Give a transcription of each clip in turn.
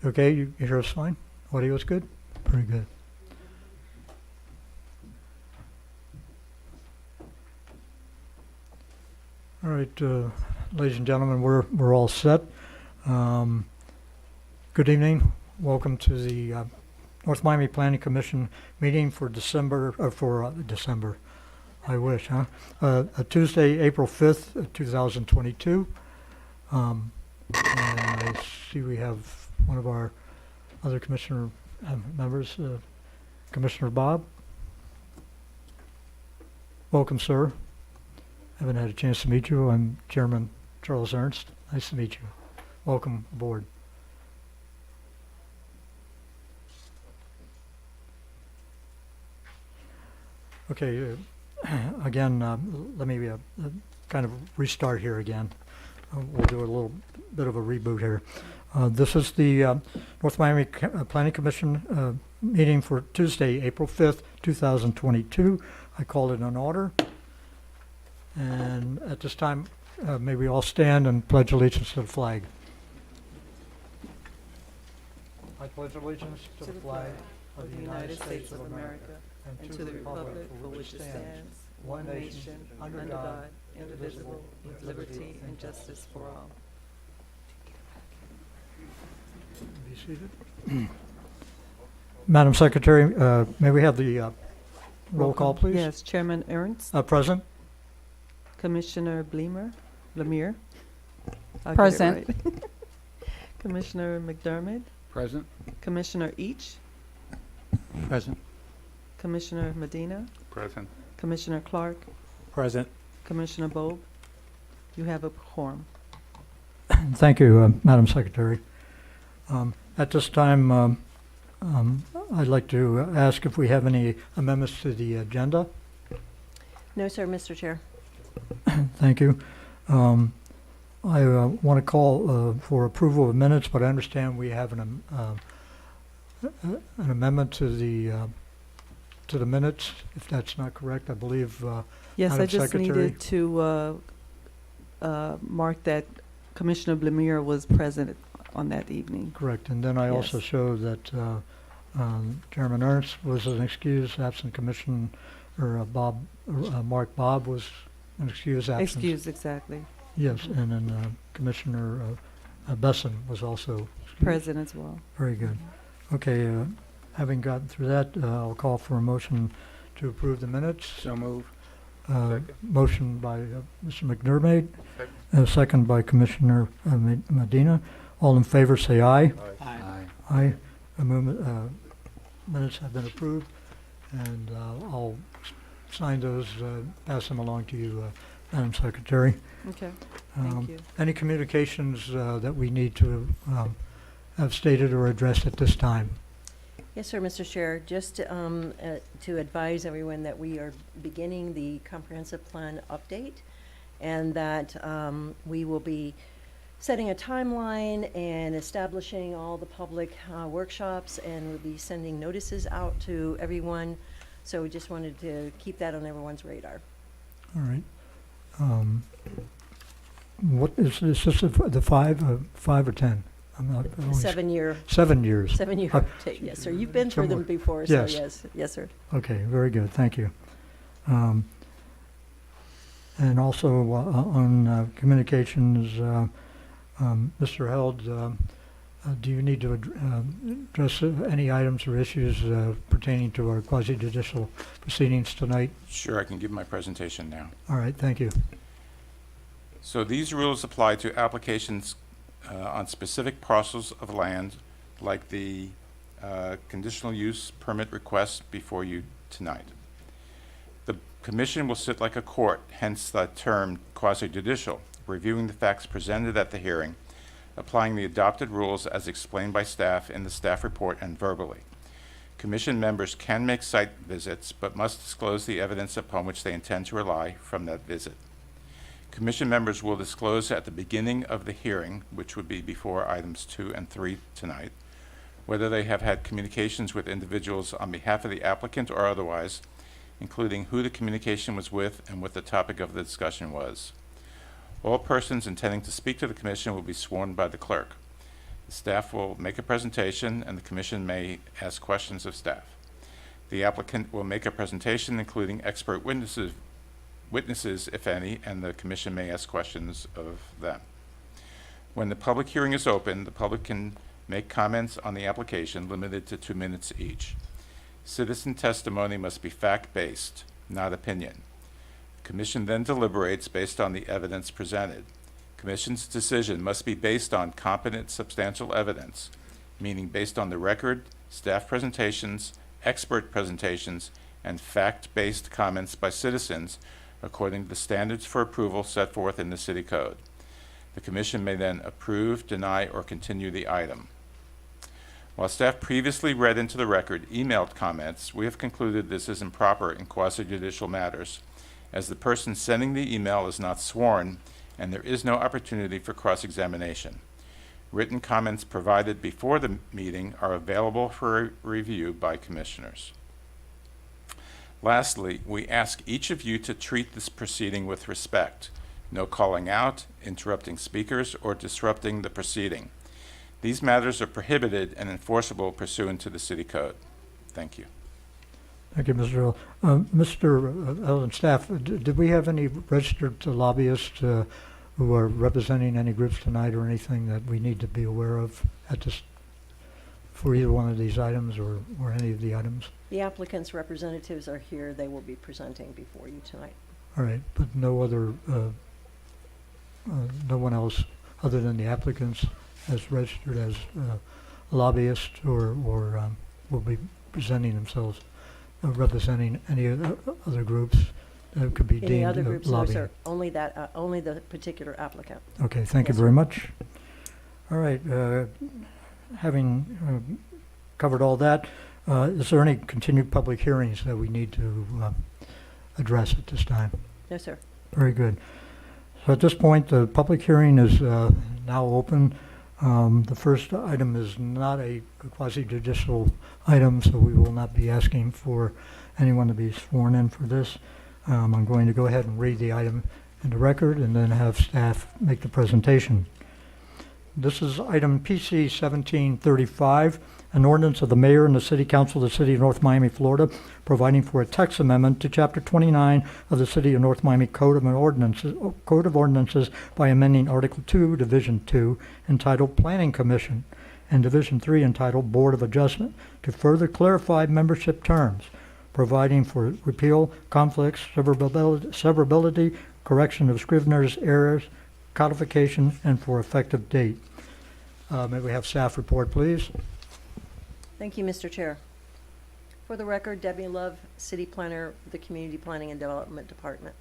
Okay, you hear us fine? Audio is good? Pretty good. All right, ladies and gentlemen, we're all set. Good evening. Welcome to the North Miami Planning Commission meeting for December. I wish, huh? Tuesday, April 5th, 2022. And I see we have one of our other commissioner members, Commissioner Bob. Welcome, sir. Haven't had a chance to meet you. I'm Chairman Charles Ernst. Nice to meet you. Welcome aboard. Okay, again, let me kind of restart here again. We'll do a little bit of a reboot here. This is the North Miami Planning Commission meeting for Tuesday, April 5th, 2022. I call it an order. And at this time, may we all stand and pledge allegiance to the flag. I pledge allegiance to the flag of the United States of America and to the republic for which it stands, one nation, under God, indivisible, with liberty and justice for all. Be seated. Madam Secretary, may we have the roll call, please? Yes, Chairman Ernst, Present. Commissioner Lemire. Present. Right. Commissioner McDermott, Present. Commissioner Each, Present. Commissioner Medina, Present. Commissioner Clark, Present. Commissioner Bobe. You have a quorum. Thank you, Madam Secretary. At this time, I'd like to ask if we have any amendments to the agenda. No, sir, Mr. Chair. Thank you. I want to call for approval of minutes, but I understand we have an amendment to the minutes, if that's not correct. I believe, Yes, Madam I just Secretary. needed to mark that Commissioner Lemire was present on that evening. correct. And then I also Yes. show that Chairman Ernst was an excused absent commission, or Mark Bob was an excused absent. Excuse, exactly. Yes, and then Commissioner Besson was also excused. Present as well. Very good. Okay, having gotten through that, I'll call for a motion to approve the minutes. So move. Motion by Mr. McDermott, second by Commissioner Medina. All in favor, say aye. Aye. Aye. Minutes have been approved, and I'll sign those, pass them along to you, Madam Secretary. Okay, thank you. Any communications that we need to have stated or addressed at this time? Yes, sir, Mr. Chair. Just to advise everyone that we are beginning the comprehensive plan update, and that we will be setting a timeline and establishing all the public workshops, and we'll be sending notices out to everyone. So we just wanted to keep that on everyone's radar. All right. What is this? The 5 or 10? I'm not. always- 7 year 7 years. update. Yes, sir. You've been through them somewhere. before, so Yes. yes, sir. Okay, very good. Thank you. And also on communications, Mr. Held, do you need to address any items or issues pertaining to our quasi-judicial proceedings tonight? Sure, I can give my presentation now. All right, thank you. So these rules apply to applications on specific parcels of land, like the conditional use permit request before you tonight. The commission will sit like a court, hence the term quasi-judicial, reviewing the facts presented at the hearing, applying the adopted rules as explained by staff in the staff report and verbally. Commission members can make site visits, but must disclose the evidence upon which they intend to rely from that visit. Commission members will disclose at the beginning of the hearing, which would be before items 2 and 3 tonight, whether they have had communications with individuals on behalf of the applicant or otherwise, including who the communication was with and what the topic of the discussion was. All persons intending to speak to the commission will be sworn by the clerk. Staff will make a presentation, and the commission may ask questions of staff. The applicant will make a presentation including expert witnesses, if any, and the commission may ask questions of them. When the public hearing is open, the public can make comments on the application limited to 2 minutes each. Citizen testimony must be fact-based, not opinion. Commission then deliberates based on the evidence presented. Commission's decision must be based on competent substantial evidence, meaning based on the record, staff presentations, expert presentations, and fact-based comments by citizens according to the standards for approval set forth in the City Code. The Commission may then approve, deny, or continue the item. While staff previously read into the record emailed comments, we have concluded this is improper in quasi-judicial matters, as the person sending the email is not sworn and there is no opportunity for cross-examination. Written comments provided before the meeting are available for review by commissioners. Lastly, we ask each of you to treat this proceeding with respect. No calling out, interrupting speakers, or disrupting the proceeding. These matters are prohibited and enforceable pursuant to the City Code. Thank you. Thank you, Mr. Earl. Mr. Earl and staff, did we have any registered lobbyists who are representing any groups tonight or anything that we need to be aware of at this, for either one of these items or any of the items? The applicant's representatives are here. They will be presenting before you tonight. All right, but no other, no one else other than the applicants as registered as lobbyists or will be presenting themselves, representing any other groups that could be Any deemed other groups, those lobbying. are only that, only the particular applicant. Okay, thank you Yes, very sir. much. All right, having covered all that, is there any continued public hearings that we need to address at this time? No, sir. Very good. So at this point, the public hearing is now open. The first item is not a quasi-judicial item, so we will not be asking for anyone to be sworn in for this. I'm going to go ahead and read the item into record and then have staff make the presentation. This is item PC 1735, an ordinance of the mayor and the city council of the city of North Miami, Florida, providing for a text amendment to chapter 29 of the city of North Miami Code of Ordinances by amending Article 2, Division 2, entitled Planning Commission, and Division 3, entitled Board of Adjustment, to further clarify membership terms, providing for repeal, conflicts, severability, correction of scrivener's errors, codification, and for effective date. May we have staff report, please? Thank you, Mr. Chair. For the record, Debbie Love, City Planner, the Community Planning and Development Department.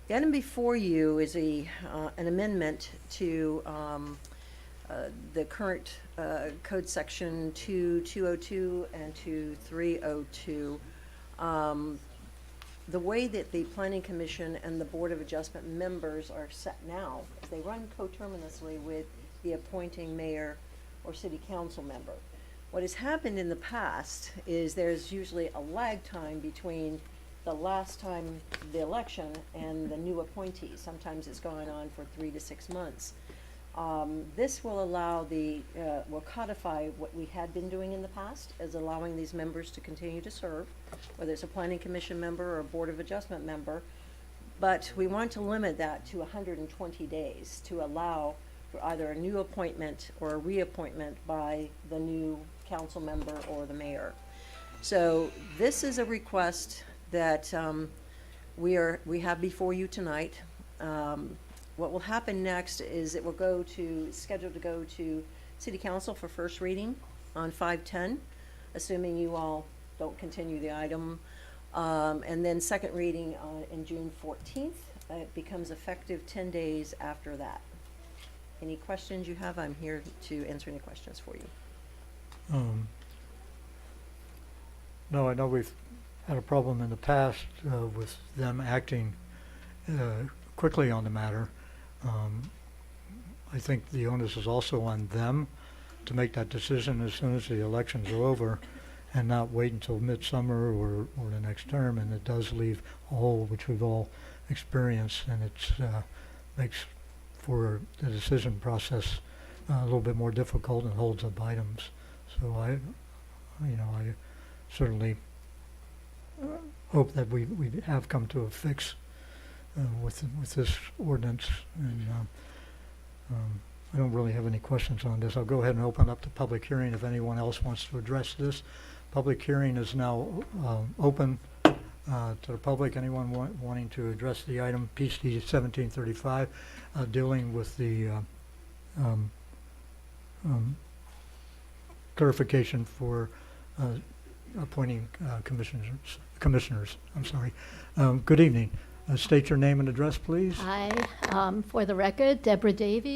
The item before you is an amendment to the current code section 2202 and 2302. The way that the Planning Commission and the Board of Adjustment members are set now is they run coterminously with the appointing mayor or city council member. What has happened in the past is there's usually a lag time between the last time the election and the new appointee. Sometimes it's going on for 3 to 6 months. This will allow will codify what we had been doing in the past as allowing these members to continue to serve, whether it's a planning commission member or a board of adjustment member. But we want to limit that to 120 days to allow for either a new appointment or a reappointment by the new council member or the mayor. So this is a request that we have before you tonight. What will happen next is it will scheduled to go to City Council for first reading on 5/10, assuming you all don't continue the item. And then second reading in June 14th. It becomes effective 10 days after that. Any questions you have, I'm here to answer any questions for you. No, I know we've had a problem in the past with them acting quickly on the matter. I think the onus is also on them to make that decision as soon as the elections are over and not wait until midsummer or the next term. And it does leave a hole, which we've all experienced, and it makes for the decision process a little bit more difficult and holds up items. So I certainly hope that we have come to a fix with this ordinance, and I don't really have any questions on this. I'll go ahead and open up the public hearing if anyone else wants to address this. Public hearing is now open to the public. Anyone wanting to address the item, PC 1735, dealing with the clarification for appointing commissioners. I'm sorry. Good evening. State your name and address, please. Hi, for the record, Deborah Davies.